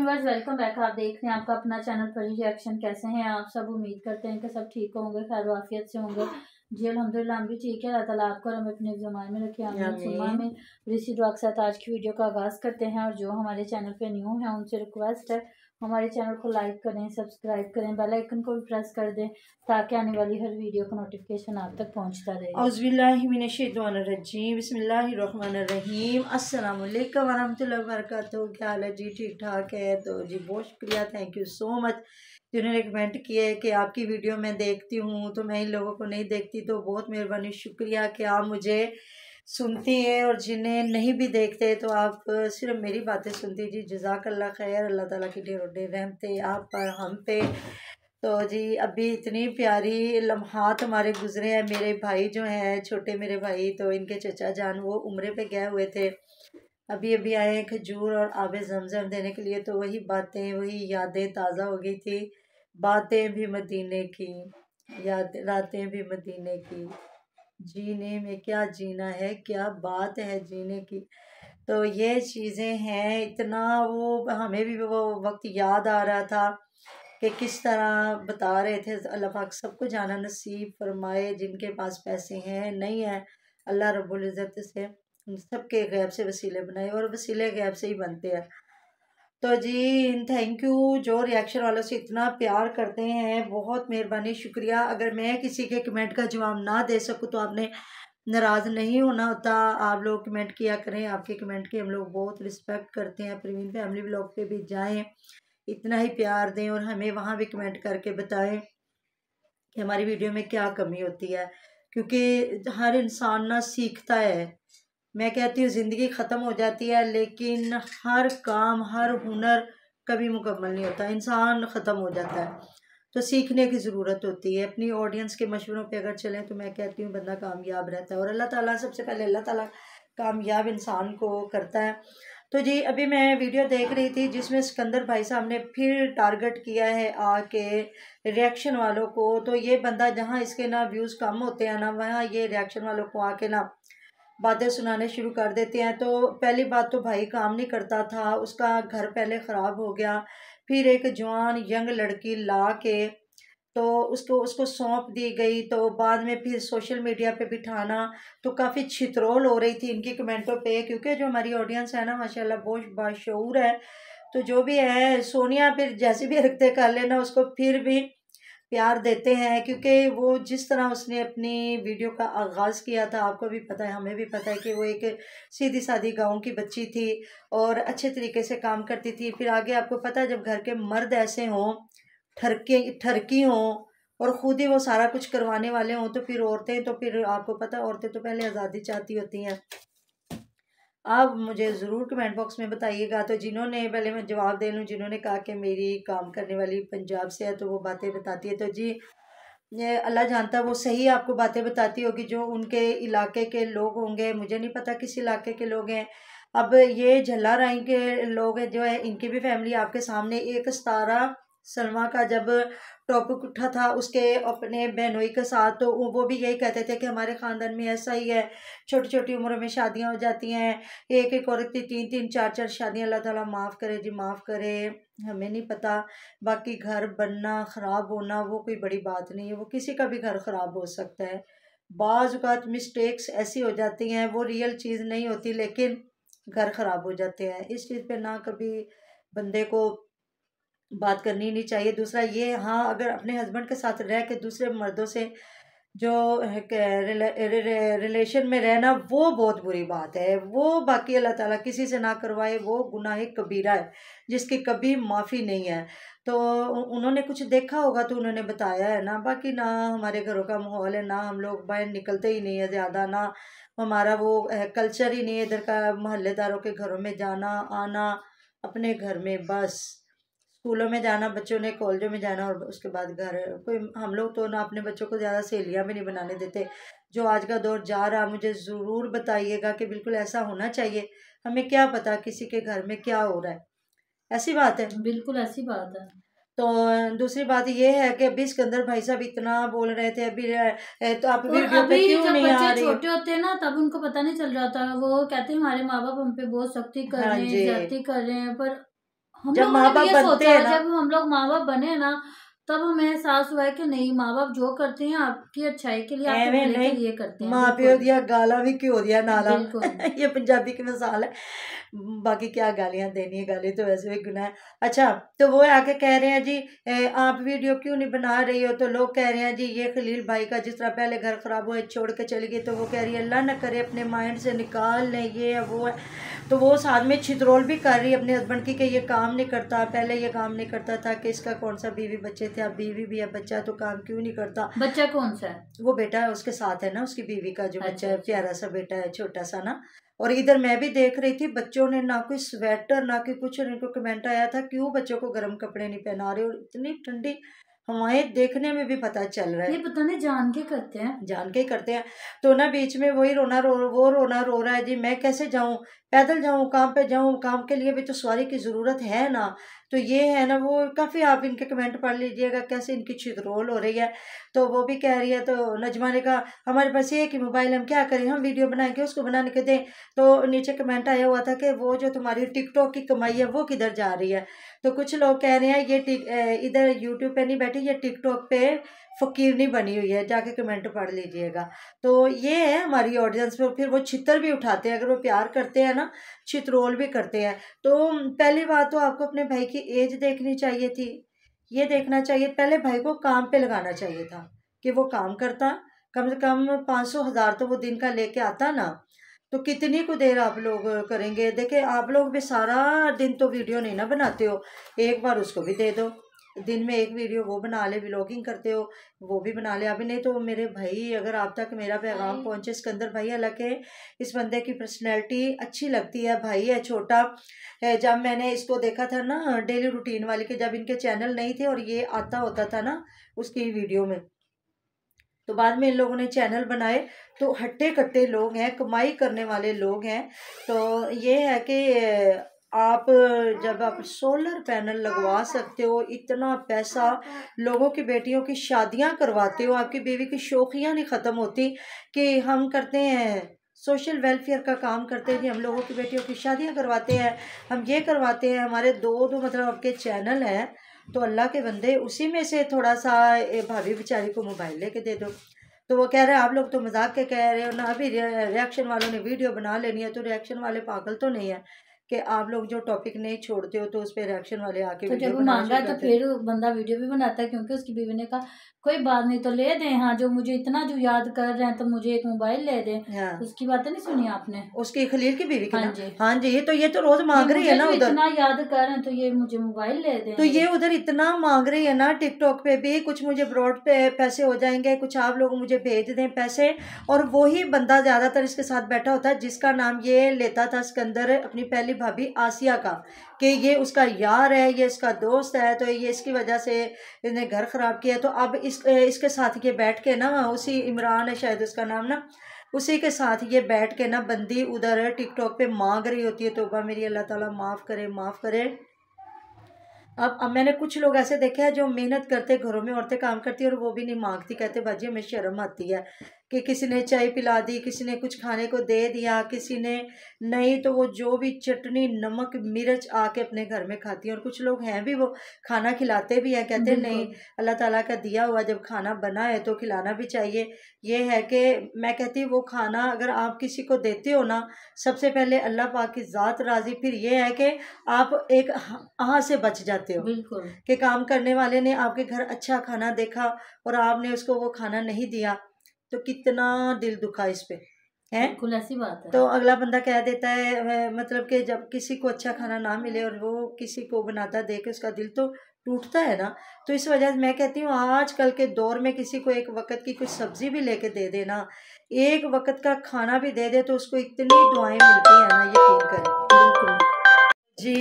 Viewers, welcome back. आप देख रहे हैं आपका अपना चैनल परी रिएक्शन। कैसे हैं आप सब? उम्मीद करते हैं कि सब ठीक होंगे, खैर वाफियत से होंगे। जी अल्हम्दुलिल्लाह, हम भी ठीक है। अल्लाह ताला आपको और हमें अपने ज़मान में रखे, आमीन सुम्मा आमीन। इसी दुआ के साथ आज की वीडियो का आगाज़ करते हैं। और जो हमारे चैनल पे न्यू है उनसे रिक्वेस्ट है हमारे चैनल को लाइक करें, सब्सक्राइब करें, बेल आइकन को भी प्रेस कर दें ताकि आने वाली हर वीडियो का नोटिफिकेशन आप तक पहुंचता रहे। औज़ुबिल्लाहिमिनश्शैतानिर्रजीम बिस्मिल्लाहिर्रहमानिर्रहीम अस्सलाम वालेकुम वरहमतुल्लाहि वबरकातुहू। क्या हाल है जी? ठीक ठाक है? तो जी बहुत शुक्रिया, थैंक यू सो मच जिन्होंने कमेंट किया है कि आपकी वीडियो मैं देखती हूँ तो मैं इन लोगों को नहीं देखती। तो बहुत मेहरबानी, शुक्रिया कि आप मुझे सुनती हैं। और जिन्हें नहीं भी देखते तो आप सिर्फ मेरी बातें सुनती। जी जज़ाकल्लाह खैर, अल्लाह ताला की ढेरों ढेर रहमतें आप पर, हम पे। तो जी अभी इतनी प्यारी लम्हात हमारे गुजरे हैं। मेरे भाई जो हैं छोटे, मेरे भाई, तो इनके चचा जान वो उम्रे पे गए हुए थे, अभी अभी आए हैं खजूर और आबे ज़मज़म देने के लिए। तो वही बातें, वही यादें ताज़ा हो गई थी। बातें भी मदीने की, याद रातें भी मदीने की, जीने में क्या जीना है, क्या बात है जीने की। तो ये चीज़ें हैं। इतना वो हमें भी वो वक्त याद आ रहा था कि किस तरह बता रहे थे। अल्लाह पाक सबको जाना नसीब फरमाए, जिनके पास पैसे हैं नहीं है, अल्लाह रब्बुल इज़्ज़त से सबके गैब से वसीले बनाए, और वसीले गैब से ही बनते हैं। तो जी थैंक यू जो रिएक्शन वालों से इतना प्यार करते हैं, बहुत मेहरबानी, शुक्रिया। अगर मैं किसी के कमेंट का जवाब ना दे सकूँ तो आपने नाराज़ नहीं होना होता। आप लोग कमेंट किया करें, आपके कमेंट की हम लोग बहुत रिस्पेक्ट करते हैं। प्रवीण फैमिली व्लॉग पे भी जाएं, इतना ही प्यार दें और हमें वहाँ भी कमेंट करके बताएं कि हमारी वीडियो में क्या कमी होती है, क्योंकि हर इंसान ना सीखता है। मैं कहती हूँ ज़िंदगी ख़त्म हो जाती है लेकिन हर काम, हर हुनर कभी मुकम्मल नहीं होता, इंसान ख़त्म हो जाता है। तो सीखने की ज़रूरत होती है। अपनी ऑडियंस के मशवरों पे अगर चलें तो मैं कहती हूँ बंदा कामयाब रहता है। और अल्लाह ताला, सबसे पहले अल्लाह ताला कामयाब इंसान को करता है। तो जी अभी मैं वीडियो देख रही थी जिसमें सिकंदर भाई साहब ने फिर टारगेट किया है आके रिएक्शन वालों को। तो ये बंदा जहाँ इसके ना व्यूज़ कम होते हैं ना, वहाँ ये रिएक्शन वालों को आके ना बातें सुनाने शुरू कर देते हैं। तो पहली बात तो भाई काम नहीं करता था, उसका घर पहले ख़राब हो गया, फिर एक जवान यंग लड़की ला के तो उसको उसको सौंप दी गई। तो बाद में फिर सोशल मीडिया पे बिठाना, तो काफ़ी छितरोल हो रही थी इनकी कमेंटों पे, क्योंकि जो हमारी ऑडियंस है ना माशाल्लाह बहुत बाशऊर है। तो जो भी है, सोनिया फिर जैसे भी रखते कर लेना, उसको फिर भी प्यार देते हैं, क्योंकि वो जिस तरह उसने अपनी वीडियो का आगाज़ किया था, आपको भी पता है, हमें भी पता है कि वो एक सीधी सादी गांव की बच्ची थी और अच्छे तरीके से काम करती थी। फिर आगे आपको पता है, जब घर के मर्द ऐसे हों, ठरकी हों और ख़ुद ही वो सारा कुछ करवाने वाले हों, तो फिर औरतें, तो फिर आपको पता है औरतें तो पहले आज़ादी चाहती होती हैं। आप मुझे ज़रूर कमेंट बॉक्स में बताइएगा। तो जिन्होंने, पहले मैं जवाब दे लूँ, जिन्होंने कहा कि मेरी काम करने वाली पंजाब से है तो वो बातें बताती है, तो जी ये अल्लाह जानता है वो सही आपको बातें बताती होगी जो उनके इलाके के लोग होंगे। मुझे नहीं पता किस इलाके के लोग हैं। अब ये झल्ला राई के लोग हैं जो है, इनकी भी फैमिली आपके सामने। एक सितारा सलमा का जब टॉपिक उठा था उसके अपने बहनोई के साथ, तो वो भी यही कहते थे कि हमारे ख़ानदान में ऐसा ही है, छोटी छोटी उम्र में शादियां हो जाती हैं, एक एक औरत की 3 3 4 4 शादियां। अल्लाह ताला माफ़ करे जी, माफ़ करे, हमें नहीं पता। बाकी घर बनना, ख़राब होना वो कोई बड़ी बात नहीं है, वो किसी का भी घर ख़राब हो सकता है। बाज़ औक़ात मिस्टेक्स ऐसी हो जाती हैं, वो रियल चीज़ नहीं होती लेकिन घर ख़राब हो जाते हैं। इस चीज़ पे ना कभी बंदे को बात करनी नहीं चाहिए। दूसरा ये, हाँ, अगर अपने हस्बैंड के साथ रह के दूसरे मर्दों से जो है रिलेशन में रहना, वो बहुत बुरी बात है। वो बाकी अल्लाह ताला किसी से ना करवाए, वो गुनाह कबीरा है जिसकी कभी माफ़ी नहीं है। तो उन्होंने कुछ देखा होगा तो उन्होंने बताया है ना। बाकी ना हमारे घरों का माहौल है, ना हम लोग बाहर निकलते ही नहीं है ज़्यादा, ना हमारा वो कल्चर ही नहीं है इधर का मोहल्लेदारों के घरों में जाना आना। अपने घर में बस, स्कूलों में जाना बच्चों ने, कॉलेजों में जाना, और उसके बाद घर। कोई हम लोग तो ना अपने बच्चों को ज़्यादा सहेलियाँ भी नहीं बनाने देते। जो आज का दौर जा रहा, मुझे ज़रूर बताइएगा कि बिल्कुल ऐसा होना चाहिए। हमें क्या पता किसी के घर में क्या हो रहा है, ऐसी बात है। बिल्कुल ऐसी बात है। तो दूसरी बात ये है कि अभी सिकंदर भाई साहब इतना बोल रहे थे अभी, तो आप और वीडियो पे अभी क्यों जब नहीं आ बच्चे रही? छोटे होते हैं ना तब उनको पता नहीं चल रहा था, वो कहते हैं हमारे माँ बाप हम पे बहुत सख्ती कर हाँ रहे हैं, जी, ज्यादती कर रहे हैं, पर जब माँ बाप बनते हैं ना, जब हम लोग माँ बाप बने ना, तब हमें एहसास हुआ है कि नहीं, माँ बाप जो करते हैं आपकी अच्छाई के लिए, आपके भले के लिए करते हैं। माँ प्यो दिया गाला भी क्यों दिया नाला ये पंजाबी की मिसाल है। बाकी क्या गालियां देनी है, गाली तो वैसे भी गुनाह है। अच्छा, तो वो आके कह रहे हैं जी आप वीडियो क्यों नहीं बना रही हो, तो लोग कह रहे हैं जी ये खलील भाई का जिस तरह पहले घर खराब हुआ छोड़ के चली गई, तो वो कह रही है अल्लाह ना करे अपने माइंड से निकाल लें, ये है वो है। तो वो साथ में छितरोल भी कर रही है अपने हस्बैंड की कि ये काम नहीं करता, पहले ये काम नहीं करता था, कि इसका कौन सा बीवी बच्चे थे, अब बीवी भी है बच्चा तो काम क्यों नहीं करता। बच्चा कौन सा है? वो बेटा है उसके साथ है ना, उसकी बीवी का जो बच्चा है, अच्छा। प्यारा सा बेटा है छोटा सा ना। और इधर मैं भी देख रही थी, बच्चों ने ना कोई स्वेटर ना कोई कुछ, इनको कमेंट आया था क्यों बच्चों को गर्म कपड़े नहीं पहना रहे, और इतनी ठंडी हवाएं देखने में भी पता चल रहा है, ये पता नहीं जान के करते हैं, जान के ही करते हैं। तो ना बीच में वही रोना रो रहा है जी, मैं कैसे जाऊं, पैदल जाऊं, काम पे जाऊं, काम के लिए भी तो सवारी की ज़रूरत है ना। तो ये है ना, वो काफ़ी आप इनके कमेंट पढ़ लीजिएगा कैसे इनकी छितरोल हो रही है। तो वो भी कह रही है, तो नजमा ने कहा हमारे पास एक ही मोबाइल, हम क्या करें, हम वीडियो बनाएंगे उसको बनाने के दें। तो नीचे कमेंट आया हुआ था कि वो जो तुम्हारी टिकटॉक की कमाई है वो किधर जा रही है। तो कुछ लोग कह रहे हैं ये इधर यूट्यूब पे नहीं बैठी, ये टिकटॉक पे फकीरनी बनी हुई है, जाके कमेंट पढ़ लीजिएगा। तो ये है हमारी ऑडियंस में, फिर वो छितर भी उठाते हैं, अगर वो प्यार करते हैं ना, छितरोल भी करते हैं। तो पहली बात तो आपको अपने भाई की एज देखनी चाहिए थी, ये देखना चाहिए पहले भाई को काम पे लगाना चाहिए था कि वो काम करता, कम से कम 500,000 तो वो दिन का लेके आता ना। तो कितनी को देर आप लोग करेंगे। देखिए आप लोग भी सारा दिन तो वीडियो नहीं ना बनाते हो, एक बार उसको भी दे दो, दिन में एक वीडियो वो बना ले, व्लॉगिंग करते हो वो भी बना ले। अभी नहीं तो मेरे भाई, अगर आप तक मेरा पैगाम पहुंचे, सिकंदर भाई, हालांकि इस बंदे की पर्सनैलिटी अच्छी लगती है, भाई है छोटा है। जब मैंने इसको देखा था ना डेली रूटीन वाले के, जब इनके चैनल नहीं थे और ये आता होता था ना उसकी वीडियो में, तो बाद में इन लोगों ने चैनल बनाए। तो हट्टे कट्टे लोग हैं, कमाई करने वाले लोग हैं। तो ये है कि आप जब आप सोलर पैनल लगवा सकते हो, इतना पैसा लोगों की बेटियों की शादियां करवाते हो, आपकी बीवी की शौकियां नहीं ख़त्म होती कि हम करते हैं सोशल वेलफेयर का काम करते हैं कि हम लोगों की बेटियों की शादियां करवाते हैं, हम ये करवाते हैं। हमारे दो मतलब आपके चैनल हैं, तो अल्लाह के बंदे उसी में से थोड़ा सा भाभी बेचारी को मोबाइल लेके दे दो। तो वो कह रहे हैं आप लोग तो मजाक के कह रहे हो ना, अभी रिएक्शन वालों ने वीडियो बना लेनी है। तो रिएक्शन वाले पागल तो नहीं है कि आप लोग जो टॉपिक नहीं छोड़ते हो तो उस पर रिएक्शन वाले आके तो जब वो मांगा तो फिर बंदा वीडियो भी बनाता है, क्योंकि उसकी बीवी ने कहा कोई बात नहीं तो ले दें, हाँ जो मुझे इतना जो याद कर रहे हैं तो मुझे एक मोबाइल ले दें। हाँ। तो उसकी बातें नहीं सुनी आपने, उसकी खलील की बीवी की? हाँ जी, हाँ जी। ये तो रोज मांग रही है ना, उधर इतना याद कर रहे हैं तो ये मुझे मोबाइल ले दें। तो ये उधर इतना मांग रही है ना टिकटॉक पे भी, कुछ मुझे ब्रॉड पे पैसे हो जाएंगे, कुछ आप लोग मुझे भेज दें पैसे। और वही बंदा ज्यादातर इसके साथ बैठा होता है जिसका नाम ये लेता था सिकंदर अपनी पहली भाभी आसिया का, कि ये उसका यार है, ये इसका दोस्त है, तो ये इसकी वजह से इसने घर खराब किया। तो अब इसके साथ ये बैठ के ना, उसी इमरान है शायद उसका नाम ना, उसी के साथ ये बैठ के ना बंदी उधर टिकटॉक पे मांग रही होती है। तौबा मेरी, अल्लाह ताला माफ़ करे, माफ़ करे। अब मैंने कुछ लोग ऐसे देखे हैं जो मेहनत करते, घरों में औरतें काम करती है और वो भी नहीं मांगती, कहते बाजी हमें शर्म आती है कि किसी ने चाय पिला दी, किसी ने कुछ खाने को दे दिया, किसी ने नहीं तो वो जो भी चटनी नमक मिर्च आके अपने घर में खाती है। और कुछ लोग हैं भी वो खाना खिलाते भी हैं, कहते नहीं अल्लाह ताला का दिया हुआ जब खाना बना है तो खिलाना भी चाहिए। ये है कि मैं कहती हूँ वो खाना अगर आप किसी को देते हो ना, सबसे पहले अल्लाह पाक की ज़ात राज़ी, फिर ये है कि आप एक आह से बच जाते हो। बिल्कुल, कि काम करने वाले ने आपके घर अच्छा खाना देखा और आपने उसको वो खाना नहीं दिया, तो कितना दिल दुखा इस पे है। बिल्कुल ऐसी बात है। तो अगला बंदा कह देता है, मतलब कि जब किसी को अच्छा खाना ना मिले और वो किसी को बनाता देख के उसका दिल तो टूटता है ना। तो इस वजह से मैं कहती हूँ आजकल के दौर में किसी को एक वक्त की कुछ सब्जी भी लेके दे देना, एक वक्त का खाना भी दे दे, तो उसको इतनी दुआएं मिलती है ना, यकीन करें। बिल्कुल जी।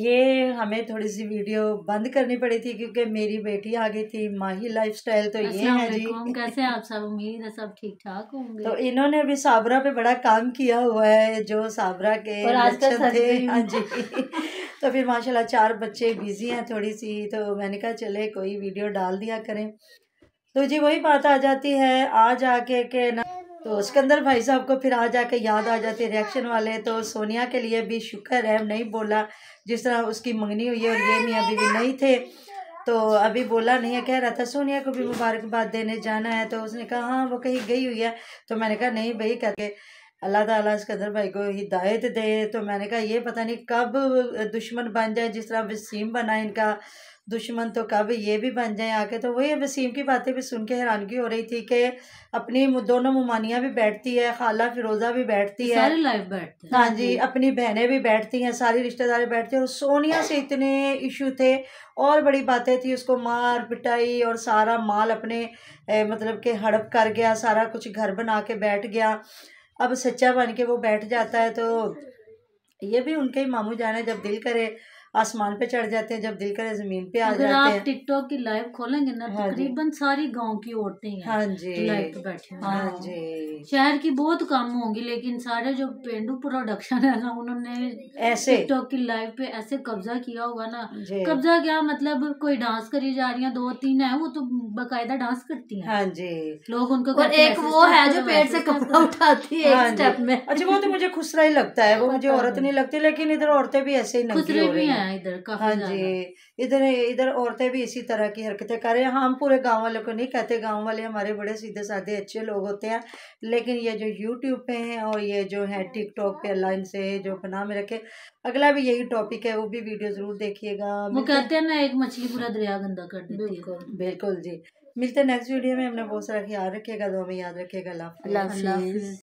ये हमें थोड़ी सी वीडियो बंद करनी पड़ी थी क्योंकि मेरी बेटी आ गई थी, माही लाइफस्टाइल। तो ये है जी, कैसे आप सब, उम्मीद है सब ठीक ठाक होंगे। तो इन्होंने अभी साबरा पे बड़ा काम किया हुआ है, जो साबरा के लक्षण थे। हाँ जी तो फिर माशाल्लाह 4 बच्चे बिजी हैं थोड़ी सी, तो मैंने कहा चले कोई वीडियो डाल दिया करें। तो जी वही बात आ जाती है आज आके के ना, तो सिकंदर भाई साहब को फिर आ जाके याद आ जाते रिएक्शन वाले। तो सोनिया के लिए भी शुक्र है नहीं बोला, जिस तरह उसकी मंगनी हुई है और ये मियाँ बीवी नहीं थे तो अभी बोला नहीं है। कह रहा था सोनिया को भी मुबारकबाद देने जाना है, तो उसने कहा हाँ वो कहीं गई हुई है। तो मैंने कहा नहीं भाई करके अल्लाह ताला सिकंदर भाई को हिदायत दे। तो मैंने कहा ये पता नहीं कब दुश्मन बन जाए, जिस तरह वसीम बना इनका दुश्मन, तो कब ये भी बन जाए आके। तो वही वसीम की बातें भी सुन के हैरानगी हो रही थी कि अपनी दोनों मुमानियाँ भी बैठती है, खाला फिरोजा भी बैठती है, सारी लाइफ बैठते हैं। हाँ जी, अपनी बहनें भी बैठती हैं, सारी रिश्तेदारी बैठती हैं। और सोनिया से इतने इशू थे और बड़ी बातें थी, उसको मार पिटाई और सारा माल अपने मतलब के हड़प कर गया, सारा कुछ घर बना के बैठ गया। अब सच्चा बन के वो बैठ जाता है। तो ये भी उनके ही मामू जान है, जब दिल करे आसमान पे चढ़ जाते हैं, जब दिल करे जमीन पे आ अगर जाते आप हैं। टिकटॉक की लाइव खोलेंगे ना, हाँ तकरीबन सारी गांव की औरतें हैं हाँ जी, जो लाइव पे बैठी हुई हैं। हाँ जी, शहर की बहुत कम होंगी, लेकिन सारे जो पेंडू प्रोडक्शन है ना, उन्होंने ऐसे टिकटॉक की लाइव पे ऐसे कब्जा किया होगा ना। जी, कब्जा क्या मतलब, कोई डांस करी जा रही है, 2-3 है वो तो बाकायदा डांस करती हैं। हाँ जी। लोग उनको और कहते हैं एक ऐसे वो step है करो, जो पेट वैसे से step कपड़ा करो। उठाती है हाँ एक जी। स्टेप में। अच्छा वो तो मुझे खुसरा ही लगता है, वो मुझे औरत नहीं लगती, लेकिन इधर औरतें भी ऐसे ही नंगी खुसरे हो भी रही हैं। हैं इधर काफी हाँ ज्यादा। जी, इधर इधर औरतें भी इसी तरह की हरकतें कर रहे हैं। हम पूरे गांव वालों को नहीं कहते, गांव वाले हमारे बड़े सीधे साधे अच्छे लोग होते हैं, लेकिन ये जो यूट्यूब पे हैं और ये जो है टिकटॉक पे अल्लाह इनसे जो बना में रखे। अगला भी यही टॉपिक है, वो भी वीडियो जरूर देखिएगा। वो कहते हैं ना, एक मछली पूरा दरिया गंदा कर देती है। बिल्कुल। बिल्कुल जी, मिलते हैं नेक्स्ट वीडियो में। हमने बहुत सारा ख्याल रखिएगा, दुआ में याद रखिएगा। अल्लाह हाफिज़। अल्लाह अल्लाह हाफिज। हाफिज।